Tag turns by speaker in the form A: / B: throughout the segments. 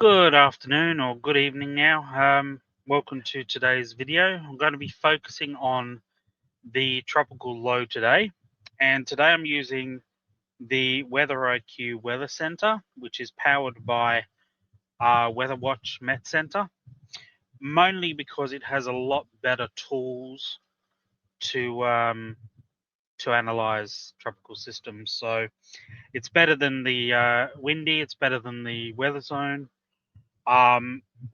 A: Good afternoon or good evening now. Welcome to today's video. I'm going to be focusing on the tropical low today. And today I'm using the Weather IQ Weather Center, which is powered by Weather Watch Met Center, mainly because it has a lot better tools to analyze tropical systems. So it's better than the windy, it's better than the weather zone.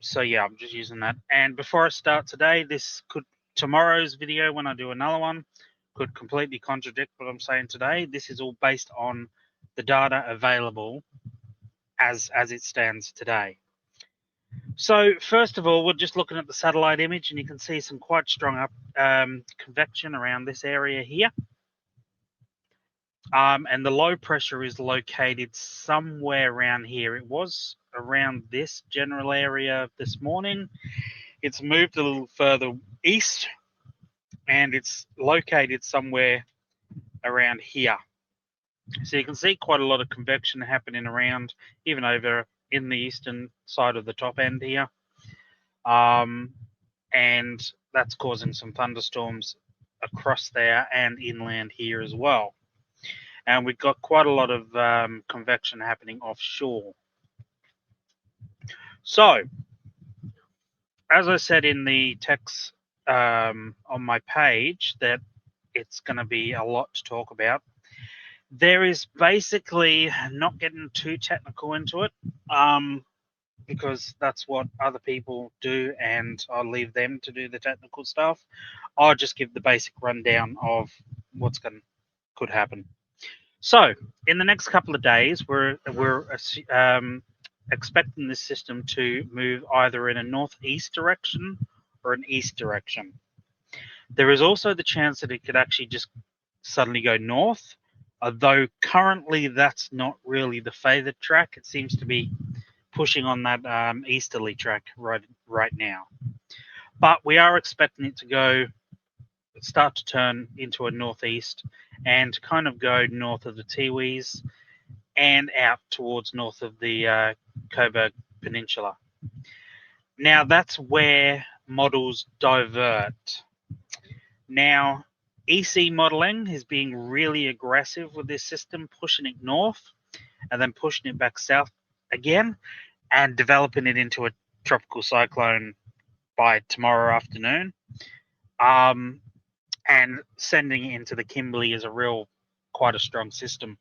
A: So yeah, I'm just using that. And before I start today, tomorrow's video when I do another one could completely contradict what I'm saying today. This is all based on the data available as it stands today. So first of all, we're just looking at the satellite image, and you can see some quite strong convection around this area here. And the low pressure is located somewhere around here. It was around this general area this morning. It's moved a little further east, and it's located somewhere around here. So you can see quite a lot of convection happening around, even over in the eastern side of the top end here. And that's causing some thunderstorms across there and inland here as well. And we've got quite a lot of convection happening offshore. So, as I said in the text on my page, that it's going to be a lot to talk about. There is basically, not getting too technical into it, because that's what other people do, and I'll leave them to do the technical stuff. I'll just give the basic rundown of what's could happen. So, in the next couple of days, we're expecting this system to move either in a northeast direction or an east direction. There is also the chance that it could actually just suddenly go north, although currently that's not really the favored track. It seems to be pushing on that easterly track right now. But we are expecting it to start to turn into a northeast and kind of go north of the Tiwis and out towards north of the Coburg Peninsula. Now that's where models divert. Now EC modeling is being really aggressive with this system, pushing it north and then pushing it back south again and developing it into a tropical cyclone by tomorrow afternoon. And sending it into the Kimberley is quite a strong system.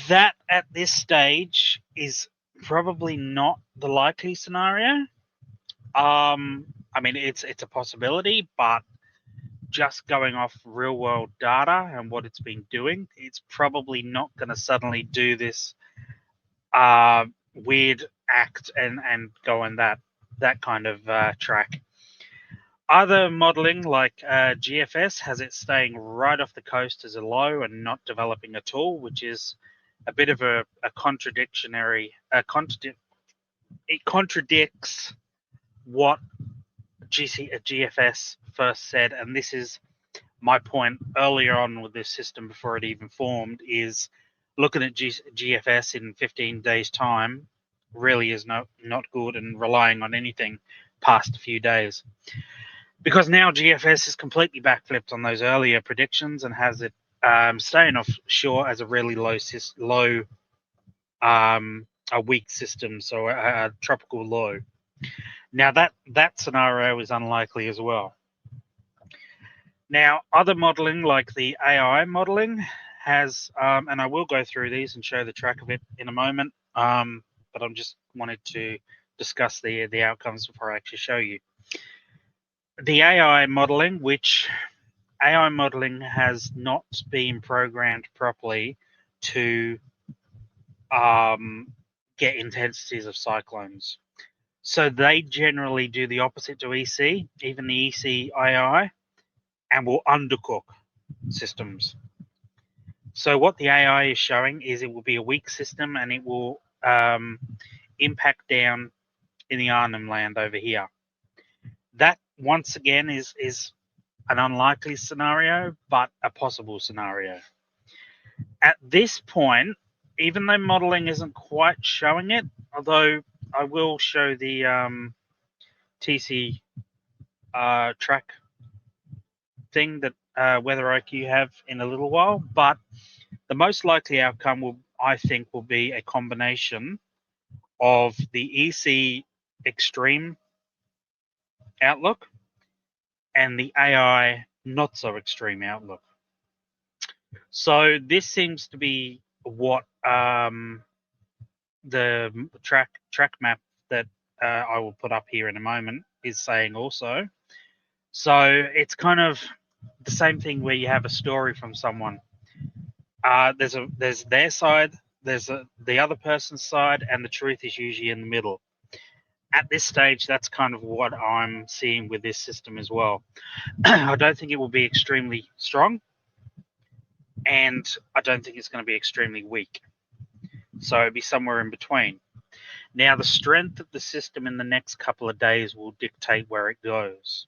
A: That at this stage is probably not the likely scenario. I mean, it's a possibility, but just going off real world data and what it's been doing, it's probably not going to suddenly do this weird act and go on that kind of track. Other modeling like GFS has it staying right off the coast as a low and not developing at all, which is a bit of a contradictionary. It contradicts what GFS first said, and this is my point earlier on with this system before it even formed, is looking at GFS in 15 days' time really is not good, and relying on anything past a few days. Because now GFS is completely backflipped on those earlier predictions and has it staying offshore as a really a weak system, so a tropical low. Now that scenario is unlikely as well. Now, other modeling like the AI modeling has, and I will go through these and show the track of it in a moment, but I'm just wanted to discuss the outcomes before I actually show you. The AI modeling, has not been programmed properly to get intensities of cyclones. So they generally do the opposite to EC, even the EC AI, and will undercook systems. So what the AI is showing is it will be a weak system, and it will impact down in the Arnhem Land over here. That once again is an unlikely scenario, but a possible scenario. At this point, even though modeling isn't quite showing it, although I will show the TC track thing that Weather IQ have in a little while, but the most likely outcome will, I think, will be a combination of the EC extreme outlook and the AI not so extreme outlook. So this seems to be what the track map that I will put up here in a moment is saying also. So it's kind of the same thing where you have a story from someone. There's their side, there's the other person's side, and the truth is usually in the middle. At this stage, that's kind of what I'm seeing with this system as well. I don't think it will be extremely strong, and I don't think it's going to be extremely weak. So it'll be somewhere in between. Now, the strength of the system in the next couple of days will dictate where it goes.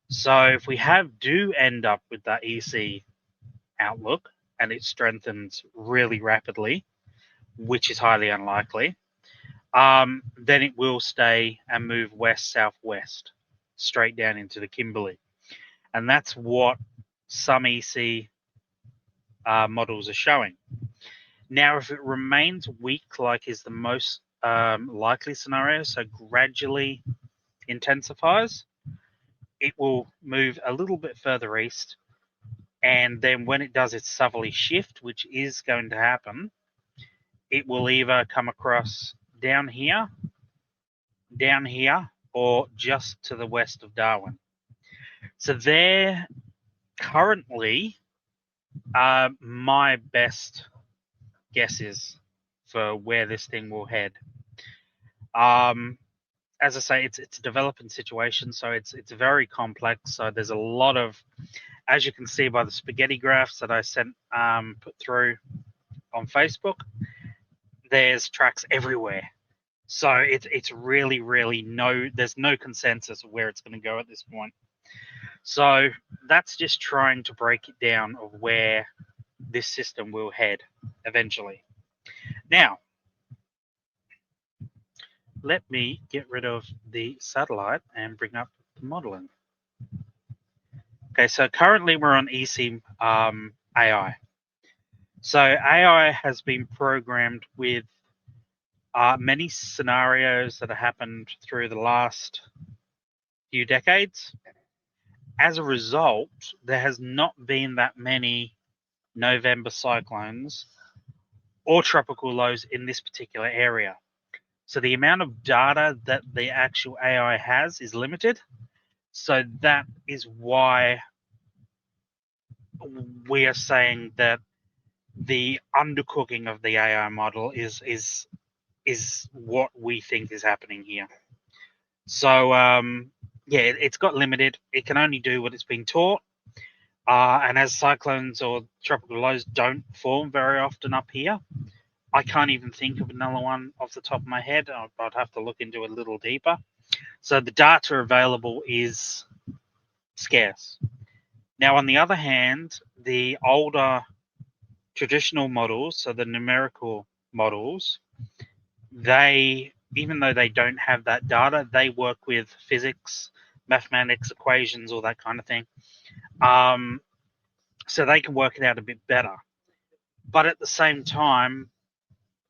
A: So if we do end up with that EC outlook and it strengthens really rapidly, which is highly unlikely, then it will stay and move west-southwest, straight down into the Kimberley. And that's what some EC models are showing. Now, if it remains weak, like is the most likely scenario, so gradually intensifies, it will move a little bit further east. And then when it does its southerly shift, which is going to happen, it will either come across down here, or just to the west of Darwin. So they're currently my best guesses for where this thing will head. As I say, it's a developing situation, so it's very complex. So there's a lot of, as you can see by the spaghetti graphs that I sent put through on Facebook, there's tracks everywhere. So it's really there's no consensus of where it's going to go at this point. So that's just trying to break it down of where this system will head eventually. Now, let me get rid of the satellite and bring up the modeling. Okay, so currently we're on EC AI. So AI has been programmed with many scenarios that have happened through the last few decades. As a result, there has not been that many November cyclones or tropical lows in this particular area. So the amount of data that the actual AI has is limited. So that is why we are saying that the undercooking of the AI model is what we think is happening here. So yeah, it's got limited. It can only do what it's been taught. And as cyclones or tropical lows don't form very often up here, I can't even think of another one off the top of my head. I'd have to look into it a little deeper. So the data available is scarce. Now, on the other hand, the older traditional models, so the numerical models, they, even though they don't have that data, they work with physics, mathematics, equations, all that kind of thing. So they can work it out a bit better. But at the same time,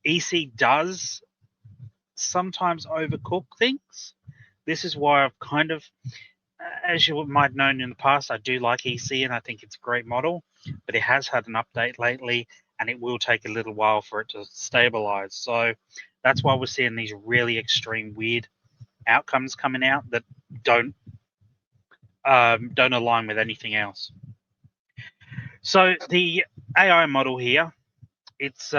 A: EC does sometimes overcook things. This is why I've kind of, as you might have known in the past, I do like EC and I think it's a great model, but it has had an update lately and it will take a little while for it to stabilize. So that's why we're seeing these really extreme, weird outcomes coming out that don't align with anything else. So the AI model here, it's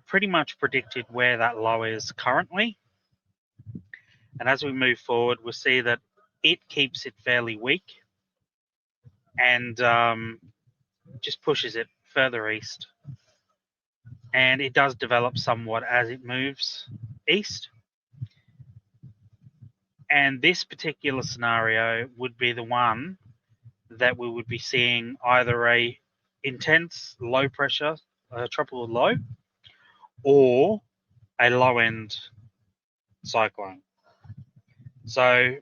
A: pretty much predicted where that low is currently. And as we move forward, we'll see that it keeps it fairly weak and just pushes it further east. And it does develop somewhat as it moves east. And this particular scenario would be the one that we would be seeing either a intense low pressure, tropical low, or a low-end cyclone. So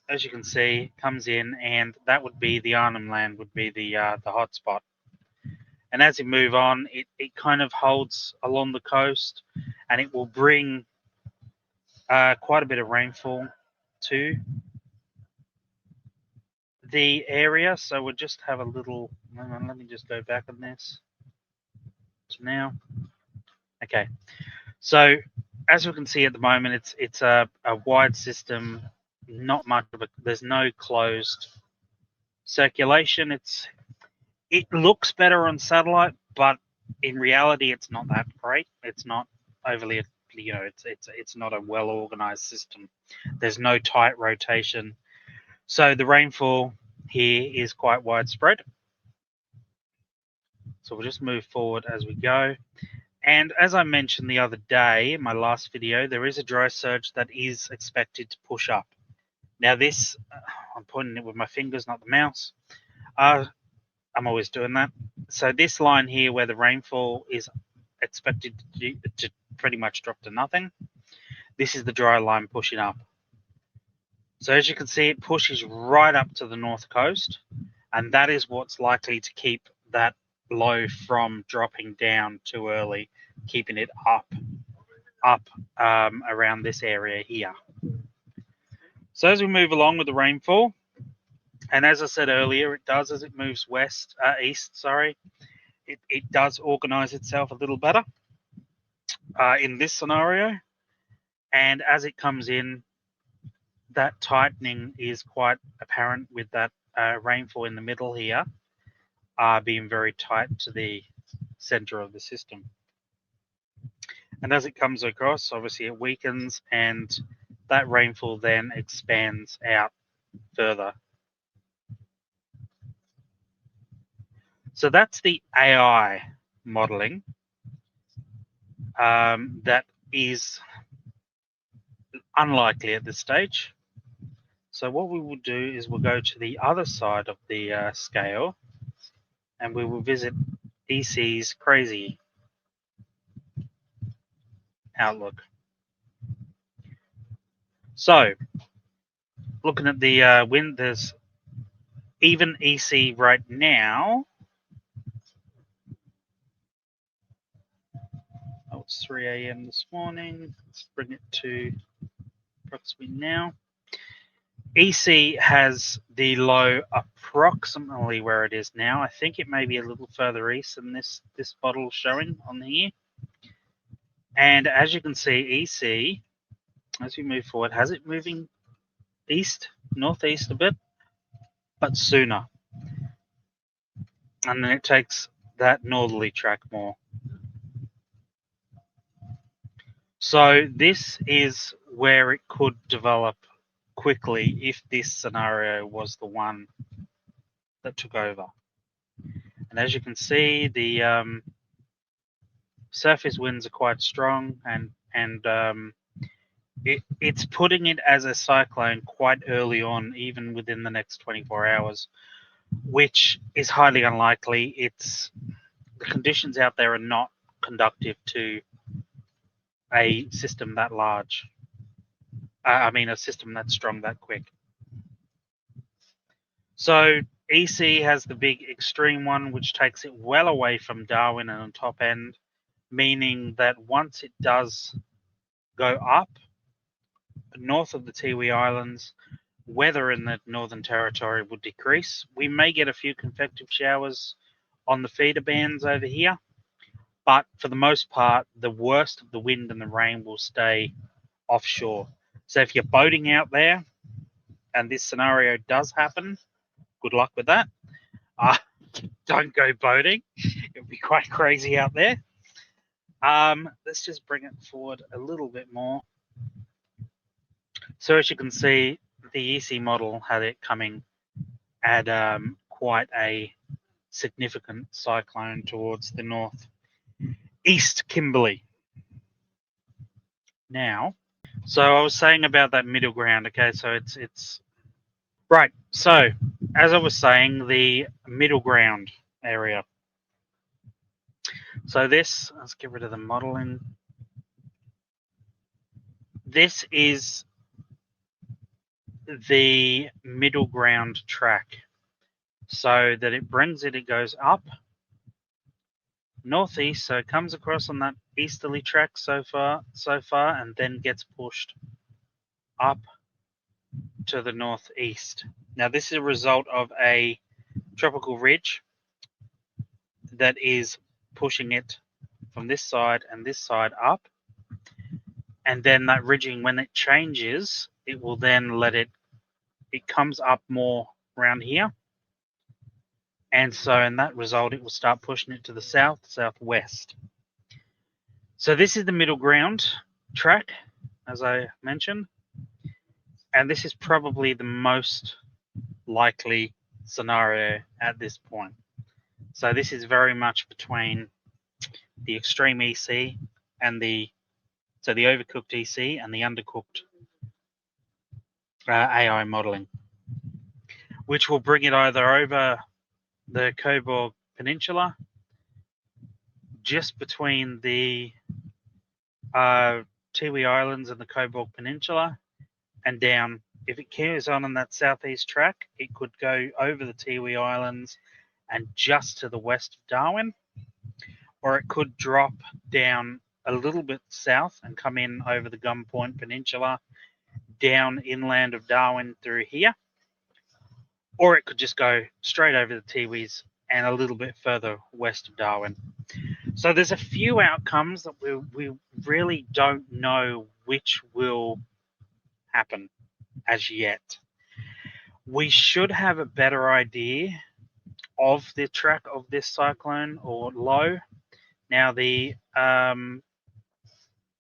A: as you can see, it comes in, and that would be the Arnhem Land would be the hotspot. And as you move on, it kind of holds along the coast, and it will bring quite a bit of rainfall to the area. So we'll just have a little, hang on, let me just go back on this to now. Okay, so as we can see at the moment, it's a wide system, not much of a, there's no closed circulation. It looks better on satellite, but in reality, it's not that great. It's not overly, it's not a well organized system. There's no tight rotation, so the rainfall here is quite widespread. So we'll just move forward as we go. And as I mentioned the other day in my last video, there is a dry surge that is expected to push up. Now this, I'm pointing it with my fingers, not the mouse. I'm always doing that. So this line here where the rainfall is expected to pretty much drop to nothing, this is the dry line pushing up. So as you can see, it pushes right up to the north coast, and that is what's likely to keep that low from dropping down too early, keeping it up around this area here. So as we move along with the rainfall, and as I said earlier, it does, as it moves east, it does organize itself a little better in this scenario. And as it comes in, that tightening is quite apparent with that rainfall in the middle here being very tight to the center of the system. And as it comes across, obviously it weakens, and that rainfall then expands out further. So that's the AI modeling that is unlikely at this stage. So what we will do is we'll go to the other side of the scale, and we will visit EC's crazy outlook. So looking at the wind, there's even EC right now. Oh, it's 3 a.m. this morning. Let's bring it to approximately now. EC has the low approximately where it is now. I think it may be a little further east than this bottle showing on here. And as you can see, EC, as we move forward, has it moving east, northeast a bit, but sooner. And then it takes that northerly track more. So this is where it could develop quickly if this scenario was the one that took over. And as you can see, the surface winds are quite strong, and it's putting it as a cyclone quite early on, even within the next 24 hours, which is highly unlikely. The conditions out there are not conducive to a system that large. I mean, a system that strong that quick. So EC has the big extreme one, which takes it well away from Darwin and on top end, meaning that once it does go up north of the Tiwi Islands, weather in the Northern Territory would decrease. We may get a few convective showers on the feeder bands over here, but for the most part, the worst of the wind and the rain will stay offshore. So if you're boating out there and this scenario does happen, good luck with that. Don't go boating. It would be quite crazy out there. Let's just bring it forward a little bit more. So as you can see, the EC model had it coming at quite a significant cyclone towards the north east Kimberley. Now, so I was saying about that middle ground. Okay, so it's right. So as I was saying, the middle ground area. So this, let's get rid of the modeling. this is the middle ground track, so that it goes up northeast, so it comes across on that easterly track so far, and then gets pushed up to the northeast. Now, this is a result of a tropical ridge that is pushing it from this side and this side up, and then that ridging, when it changes, it will then it comes up more around here, and so in that result it will start pushing it to the southwest. So this is the middle ground track, as I mentioned, and this is probably the most likely scenario at this point. So this is very much between the extreme EC and the overcooked EC and the undercooked AI modeling, which will bring it either over the Coburg Peninsula, just between the Tiwi Islands and the Coburg Peninsula, and down. If it carries on that southeast track, it could go over the Tiwi Islands and just to the west of Darwin, or it could drop down a little bit south and come in over the Gum Point Peninsula, down inland of Darwin through here, or it could just go straight over the Tiwis and a little bit further west of Darwin. So there's a few outcomes that we really don't know which will happen as yet. We should have a better idea of the track of this cyclone or low. Now the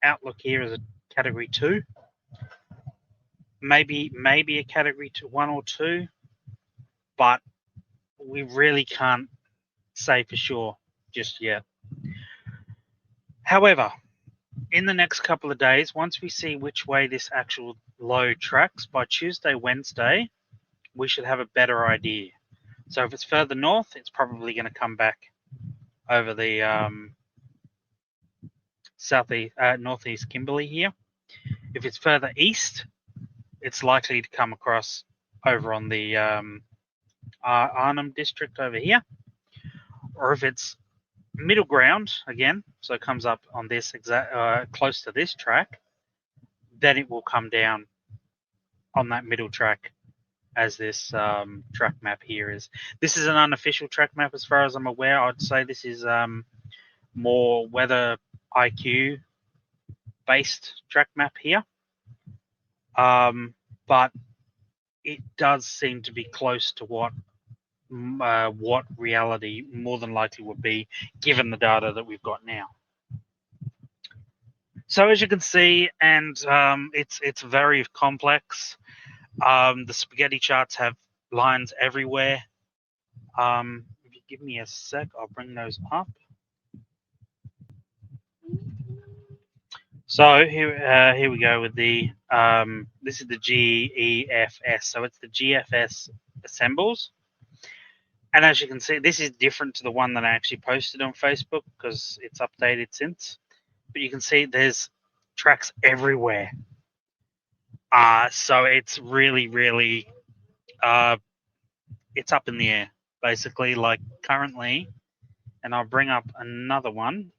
A: outlook here is a category 2, maybe a category 1 or 2, but we really can't say for sure just yet. However, in the next couple of days, once we see which way this actual low tracks, by Tuesday, Wednesday, we should have a better idea. So if it's further north, it's probably going to come back over the northeast Kimberley here. If it's further east, it's likely to come across over on the Arnhem district over here. Or if it's middle ground again, so it comes up on this close to this track, then it will come down on that middle track, as this track map here is. This is an unofficial track map as far as I'm aware. I'd say this is more weather IQ based track map here, but it does seem to be close to what reality more than likely would be, given the data that we've got now. So as you can see, and it's very complex. The spaghetti charts have lines everywhere. If you give me a sec, I'll bring those up. So here we go with the this is the GEFS. So it's the GFS assembles. And as you can see, this is different to the one that I actually posted on Facebook because it's updated since. But you can see there's tracks everywhere. So it's really, really, it's up in the air, basically, like currently. And I'll bring up another one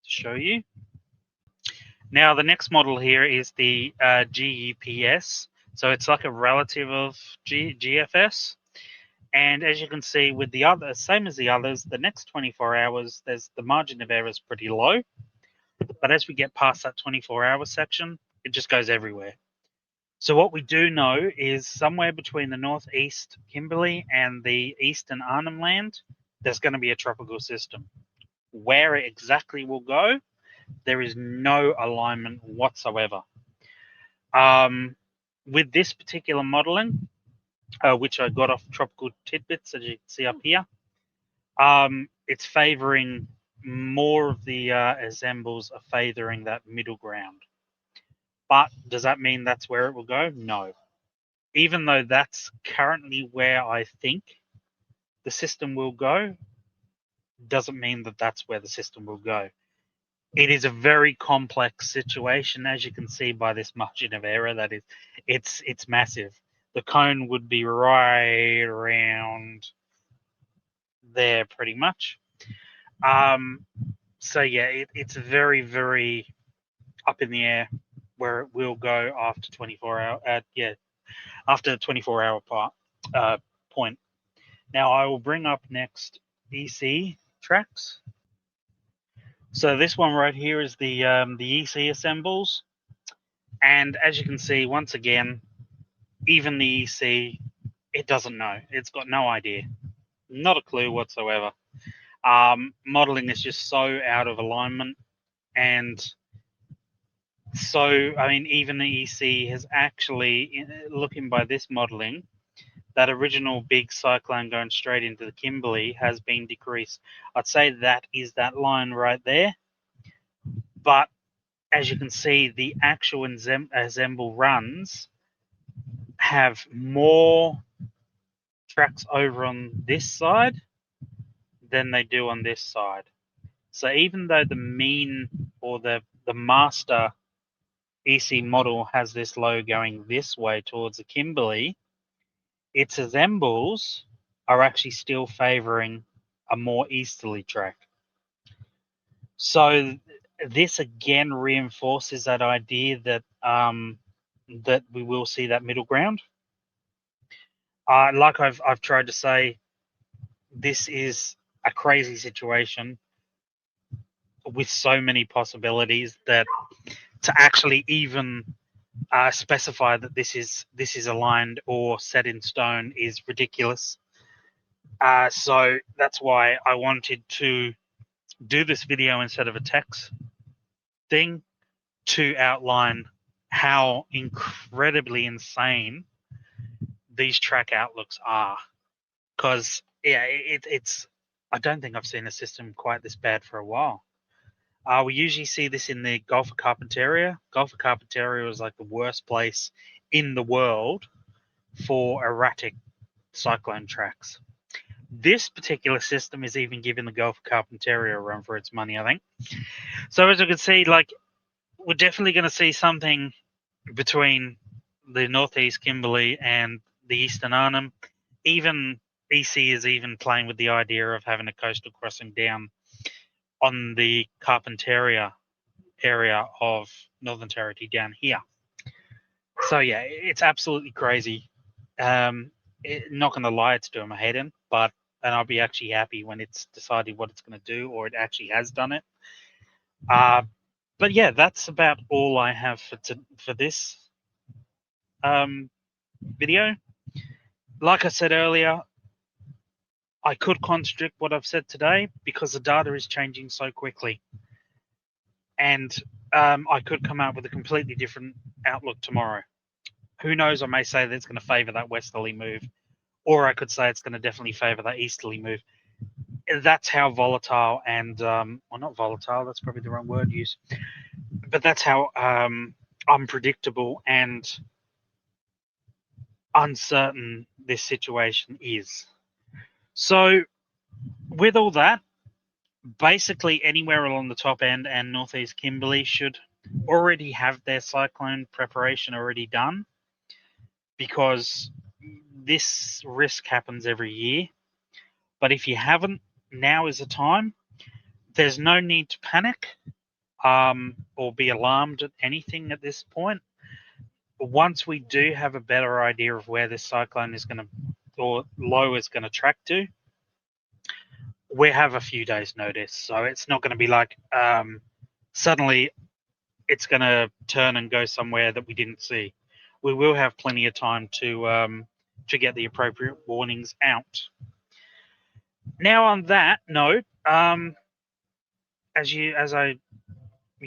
A: to show you. Now, the next model here is the GEPS. So it's like a relative of GFS. And as you can see with the other, same as the others, the next 24 hours, the margin of error is pretty low. But as we get past that 24-hour section, it just goes everywhere. So what we do know is somewhere between the northeast Kimberley and the eastern Arnhem Land, there's going to be a tropical system. Where it exactly will go, there is no alignment whatsoever. With this particular modeling, which I got off Tropical Tidbits, as you can see up here, it's favoring more of the assembles are favoring that middle ground. But does that mean that's where it will go? No. Even though that's currently where I think the system will go, doesn't mean that that's where the system will go. it is a very complex situation, as you can see by this margin of error. That is, it's massive. The cone would be right around there, pretty much. So yeah, it's very, very up in the air where it will go after 24 hour. After the 24-hour point. Now I will bring up next EC tracks. So this one right here is the EC assembles, and as you can see, once again, even the EC, it doesn't know. It's got no idea, not a clue whatsoever. Modeling is just so out of alignment, and so I mean, even the EC has actually, looking by this modeling, that original big cyclone going straight into the Kimberley has been decreased. I'd say that is that line right there. But as you can see, the actual assemble runs have more tracks over on this side than they do on this side. So even though the mean or the master EC model has this low going this way towards the Kimberley, its assembles are actually still favoring a more easterly track. So this again reinforces that idea that that we will see that middle ground. Like I've tried to say, this is a crazy situation with so many possibilities that to actually even specify that this is aligned or set in stone is ridiculous. So that's why I wanted to do this video instead of a text thing to outline how incredibly insane these track outlooks are. Because yeah, it's I don't think I've seen a system quite this bad for a while. We usually see this in the Gulf of Carpentaria. Gulf of Carpentaria was like the worst place in the world for erratic cyclone tracks. This particular system is even giving the Gulf of Carpentaria a run for its money, I think. So as you can see, like, we're definitely going to see something between the northeast Kimberley and the eastern Arnhem. Even EC is even playing with the idea of having a coastal crossing down on the Carpentaria area of Northern Territory down here. So yeah, it's absolutely crazy. Not going to lie, it's doing my head in, and I'll be actually happy when it's decided what it's going to do, or it actually has done it. But yeah, that's about all I have for this video. Like I said earlier, I could contradict what I've said today because the data is changing so quickly, and I could come out with a completely different outlook tomorrow. Who knows? I may say that it's going to favour that westerly move, or I could say it's going to definitely favour that easterly move. That's how volatile and well, not volatile. That's probably the wrong word used, but that's how unpredictable and uncertain this situation is. So, with all that, basically anywhere along the top end and northeast Kimberley should already have their cyclone preparation already done, because this risk happens every year. But if you haven't, now is the time. There's no need to panic or be alarmed at anything at this point. Once we do have a better idea of where this cyclone is going to, or low is going to track to, we have a few days notice. So it's not going to be like suddenly it's going to turn and go somewhere that we didn't see. We will have plenty of time to get the appropriate warnings out. Now on that note, as you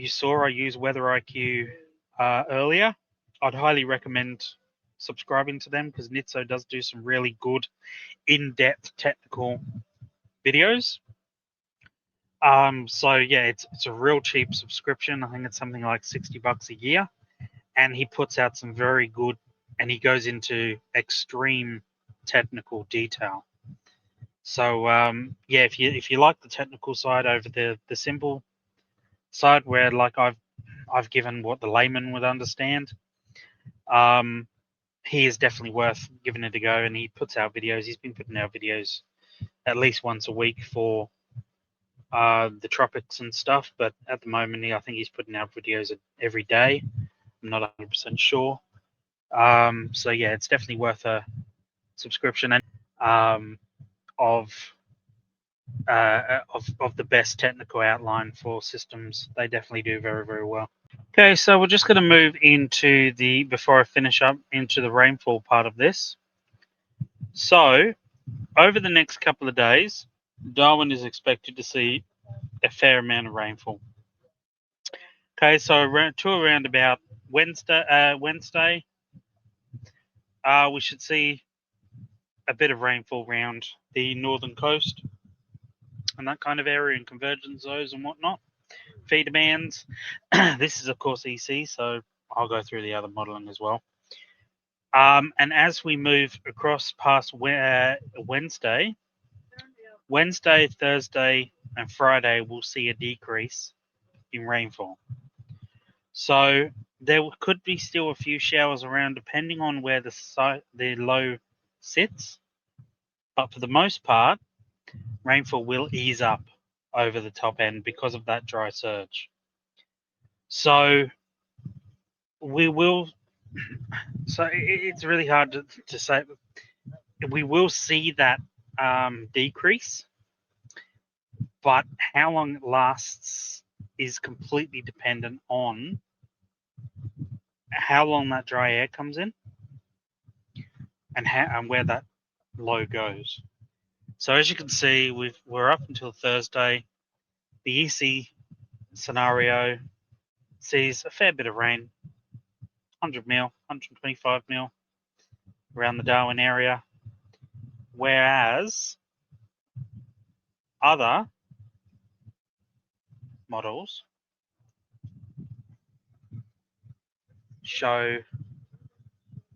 A: saw, I used Weather IQ earlier. I'd highly recommend subscribing to them because Nitso does do some really good, in-depth technical videos. So yeah, it's a real cheap subscription. I think it's something like $60 a year, and he puts out some very good, and he goes into extreme technical detail. So yeah, if you like the technical side over the simple, side where like I've given what the layman would understand. He is definitely worth giving it a go, and he puts out videos. He's been putting out videos at least once a week for the tropics and stuff, but at the moment I think he's putting out videos every day. I'm not 100% sure. So yeah, it's definitely worth a subscription, and of the best technical outline for systems. They definitely do very, very well. Okay, so we're just going to move into before I finish up, into the rainfall part of this. So over the next couple of days, Darwin is expected to see a fair amount of rainfall. Okay, so around about Wednesday, we should see a bit of rainfall around the northern coast and that kind of area, in convergence zones and whatnot. Feeder bands. This is of course EC, so I'll go through the other modeling as well. And as we move across past Wednesday, Thursday, and Friday, we'll see a decrease in rainfall. So there could be still a few showers around, depending on where the low sits. But for the most part, rainfall will ease up over the top end because of that dry surge. So we will. So it's really hard to say. We will see that decrease, but how long it lasts is completely dependent on how long that dry air comes in and where that low goes. So as you can see, we're up until Thursday. The EC scenario sees a fair bit of rain, 100 mil, 125 mil around the Darwin area, whereas other models show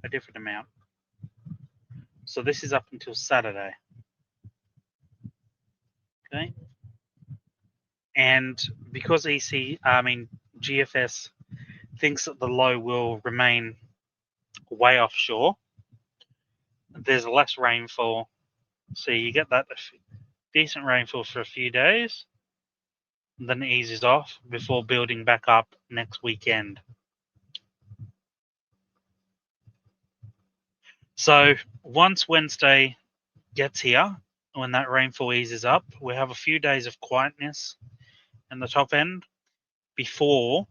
A: a different amount. So this is up until Saturday. Okay. And because GFS thinks that the low will remain way offshore, there's less rainfall. So you get that decent rainfall for a few days, then it eases off before building back up next weekend. So once Wednesday gets here, when that rainfall eases up, we have a few days of quietness in the top end before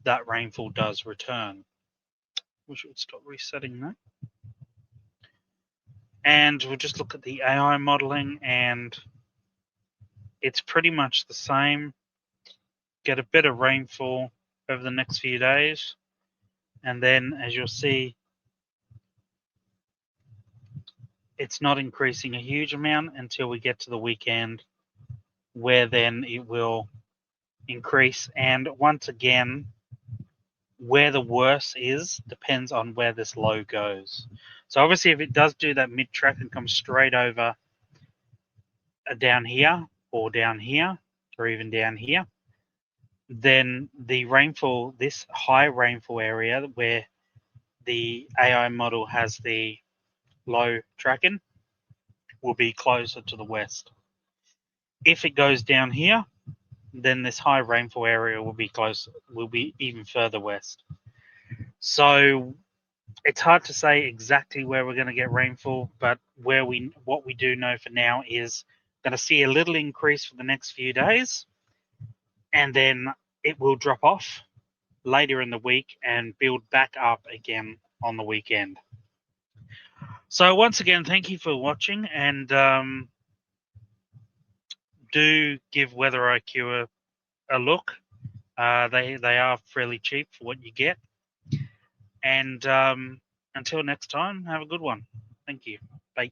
A: that rainfall does return. Wish it would stop resetting that. And we'll just look at the AI modeling, and it's pretty much the same. Get a bit of rainfall over the next few days, and then as you'll see, it's not increasing a huge amount until we get to the weekend, where then it will increase. And once again, where the worst is depends on where this low goes. So obviously, if it does do that mid-track and comes straight over down here, or down here, or even down here, then the rainfall, this high rainfall area where the AI model has the low tracking, will be closer to the west. If it goes down here, then this high rainfall area will be even further west. So it's hard to say exactly where we're going to get rainfall, but what we do know for now is going to see a little increase for the next few days, and then it will drop off later in the week and build back up again on the weekend. So once again, thank you for watching, and do give Weather IQ a look. They are fairly cheap for what you get. And until next time, have a good one. Thank you. Bye.